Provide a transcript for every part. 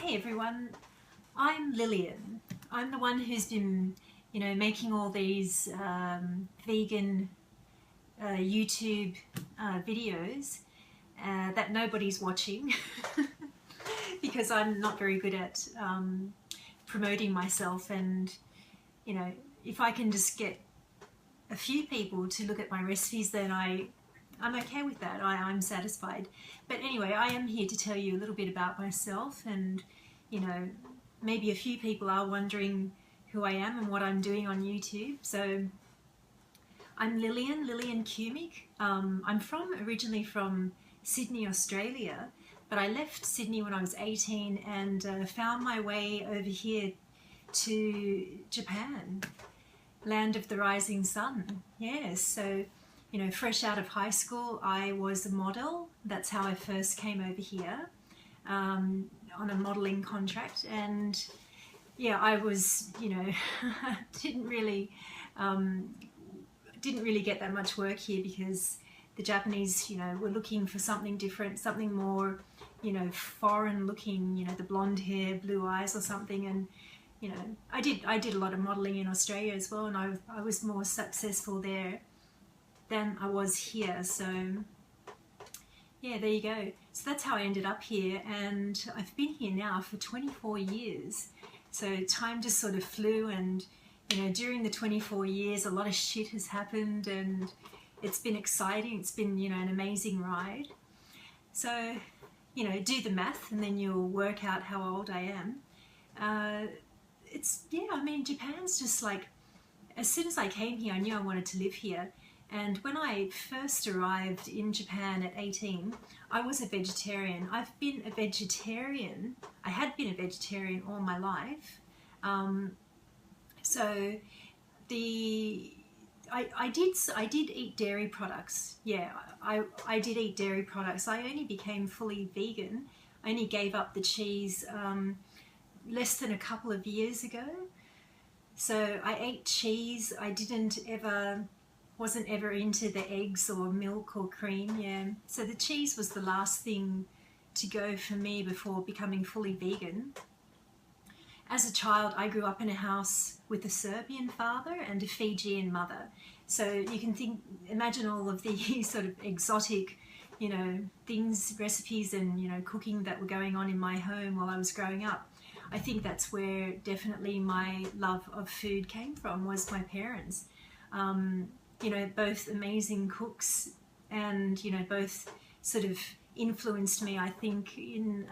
Hey everyone, I'm Lillian. I'm the one who's been, making all these vegan YouTube videos that nobody's watching because I'm not very good at promoting myself, and if I can just get a few people to look at my recipes, then I'm okay with that. I'm satisfied. But anyway, I am here to tell you a little bit about myself, and maybe a few people are wondering who I am and what I'm doing on YouTube. So I'm Lillian Cumic. I'm originally from Sydney, Australia, but I left Sydney when I was 18 and found my way over here to Japan, land of the rising sun. Yes, so fresh out of high school, I was a model. That's how I first came over here, on a modeling contract. And yeah, I was, didn't really get that much work here because the Japanese, were looking for something different, something more, foreign looking, the blonde hair, blue eyes or something. And I did a lot of modeling in Australia as well, and I was more successful there than I was here. So yeah, there you go. So that's how I ended up here, and I've been here now for 24 years. So time just sort of flew, and during the 24 years a lot of shit has happened, and it's been exciting. It's been an amazing ride. So do the math and then you'll work out how old I am. I mean, Japan's just like, as soon as I came here I knew I wanted to live here. And when I first arrived in Japan at 18, I was a vegetarian. I've been a vegetarian. I had been a vegetarian all my life. So I did eat dairy products. Yeah, I did eat dairy products. I only became fully vegan. I only gave up the cheese less than a couple of years ago. So I ate cheese. I wasn't ever into the eggs or milk or cream. Yeah, so the cheese was the last thing to go for me before becoming fully vegan. As a child, I grew up in a house with a Serbian father and a Fijian mother. So you can imagine all of the sort of exotic, things, recipes and, cooking that were going on in my home while I was growing up. I think that's where definitely my love of food came from, was my parents. Both amazing cooks, and, both sort of influenced me, I think, in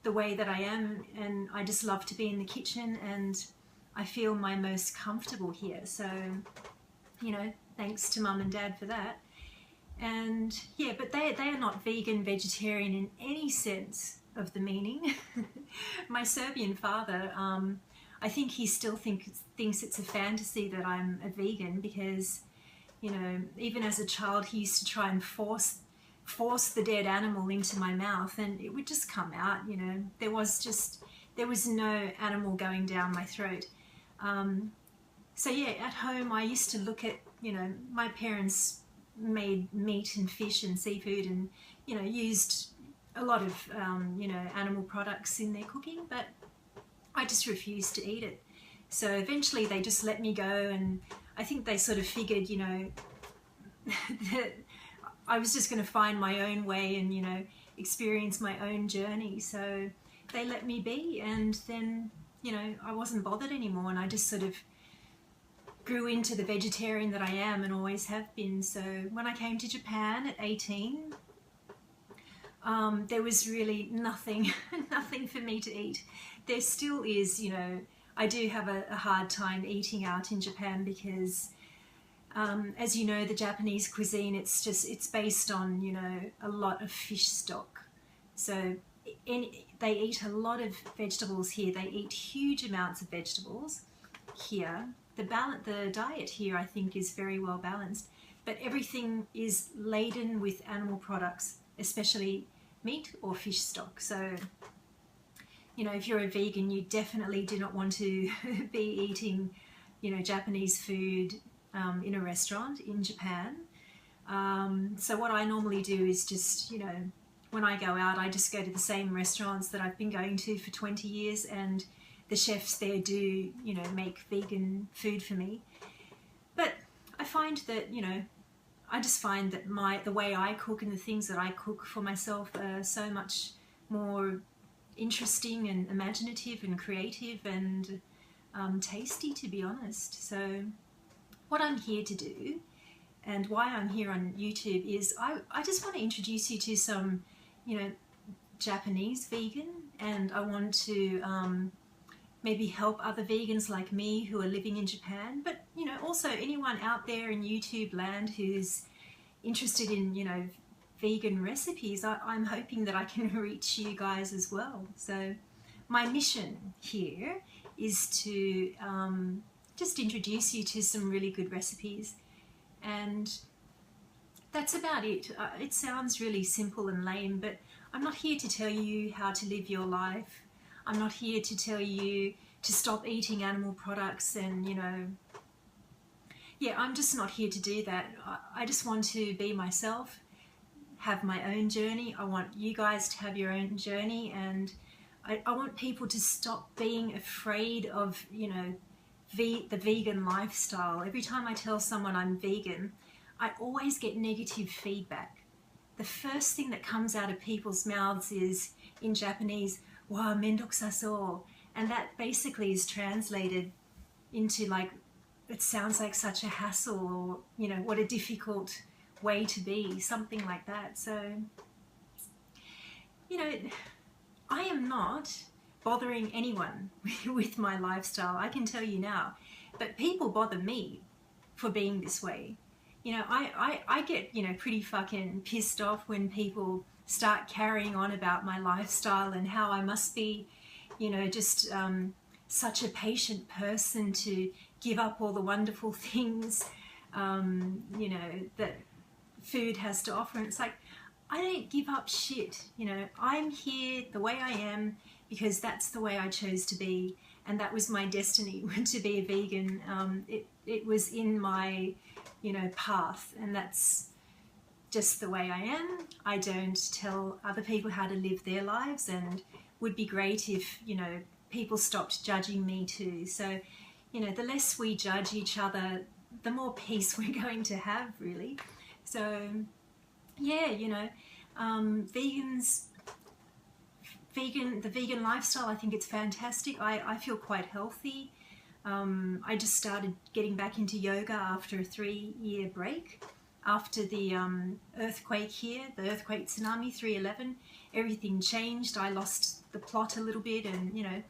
the way that I am, and I just love to be in the kitchen, and I feel my most comfortable here. So, thanks to Mum and Dad for that. And yeah, but they are not vegan, vegetarian in any sense of the meaning. My Serbian father, I think he still thinks it's a fantasy that I'm a vegan, because even as a child he used to try and force the dead animal into my mouth, and it would just come out. There was no animal going down my throat. So yeah, at home I used to look at, my parents made meat and fish and seafood, and used a lot of animal products in their cooking, but I just refused to eat it. So eventually they just let me go, and I think they sort of figured, that I was just going to find my own way and, experience my own journey. So they let me be, and then, I wasn't bothered anymore, and I just sort of grew into the vegetarian that I am and always have been. So when I came to Japan at 18, there was really nothing for me to eat. There still is, I do have a hard time eating out in Japan because, as you know, the Japanese cuisine, it's based on, a lot of fish stock. So they eat a lot of vegetables here. They eat huge amounts of vegetables here. The diet here, I think, is very well balanced, but everything is laden with animal products, especially meat or fish stock. So if you're a vegan, you definitely do not want to be eating Japanese food in a restaurant in Japan. So what I normally do is just when I go out, I just go to the same restaurants that I've been going to for 20 years, and the chefs there do, you know, make vegan food for me. But I find that, you know, I just find that the way I cook and the things that I cook for myself are so much more interesting and imaginative and creative and tasty, to be honest. So what I'm here to do, and why I'm here on YouTube, is I just want to introduce you to some, you know, Japanese vegan, and I want to maybe help other vegans like me who are living in Japan, but, you know, also anyone out there in YouTube land who's interested in, you know, vegan recipes. I'm hoping that I can reach you guys as well. So my mission here is to just introduce you to some really good recipes, and that's about it. It sounds really simple and lame, but I'm not here to tell you how to live your life. I'm not here to tell you to stop eating animal products and, you know, yeah, I'm just not here to do that. I just want to be myself, have my own journey. I want you guys to have your own journey, and I want people to stop being afraid of, you know, the vegan lifestyle. Every time I tell someone I'm vegan, I always get negative feedback. The first thing that comes out of people's mouths is, in Japanese, "Wa mendokusaso," and that basically is translated into, like, it sounds like such a hassle, or, you know, what a difficult way to be, something like that. So, you know, I am not bothering anyone with my lifestyle, I can tell you now, but people bother me for being this way. You know, I get, you know, pretty fucking pissed off when people start carrying on about my lifestyle and how I must be, you know, just such a patient person to give up all the wonderful things, you know, that food has to offer. And it's like, I don't give up shit, you know. I'm here the way I am because that's the way I chose to be, and that was my destiny to be a vegan. It was in my, you know, path, and that's just the way I am. I don't tell other people how to live their lives, and would be great if, you know, people stopped judging me too. So, you know, the less we judge each other, the more peace we're going to have, really. So yeah, you know, the vegan lifestyle, I think it's fantastic. I feel quite healthy. I just started getting back into yoga after a 3-year break. After the earthquake here, the earthquake tsunami, 3/11, everything changed. I lost the plot a little bit, and, you know,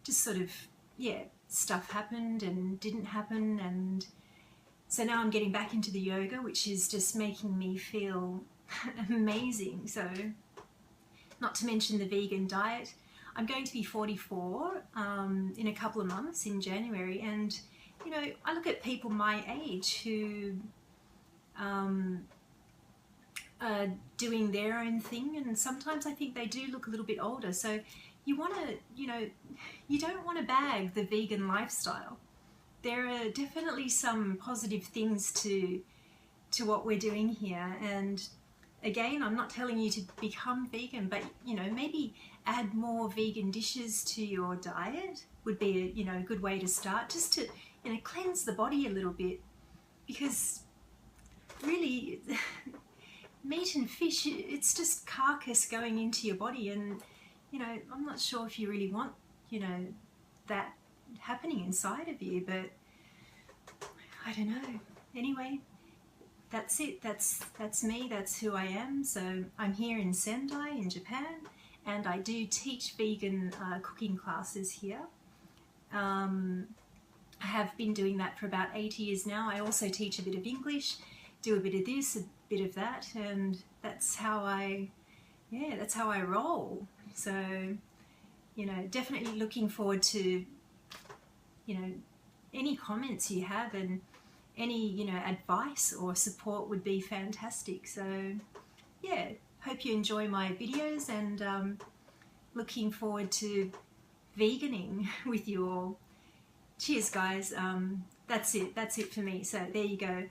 just sort of, yeah, stuff happened and didn't happen, and so now I'm getting back into the yoga, which is just making me feel amazing. So, not to mention the vegan diet. I'm going to be 44 in a couple of months, in January, and, you know, I look at people my age who are doing their own thing, and sometimes I think they do look a little bit older. So you want to, you know, you don't want to bag the vegan lifestyle. There are definitely some positive things to what we're doing here, and again, I'm not telling you to become vegan, but, you know, maybe add more vegan dishes to your diet would be a, you know, a good way to start, just to, you know, cleanse the body a little bit, because really meat and fish, it's just carcass going into your body, and, you know, I'm not sure if you really want, you know, that happening inside of you, but I don't know. Anyway, that's it. That's me. That's who I am. So I'm here in Sendai in Japan, and I do teach vegan cooking classes here. I have been doing that for about 8 years now. I also teach a bit of English, do a bit of this, a bit of that, and that's how I roll. So, you know, definitely looking forward to, you know, any comments you have, and any, you know, advice or support would be fantastic. So yeah, hope you enjoy my videos, and looking forward to veganing with you all. Cheers, guys. That's it for me. So there you go.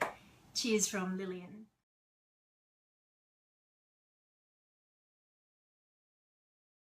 Cheers from Lillian.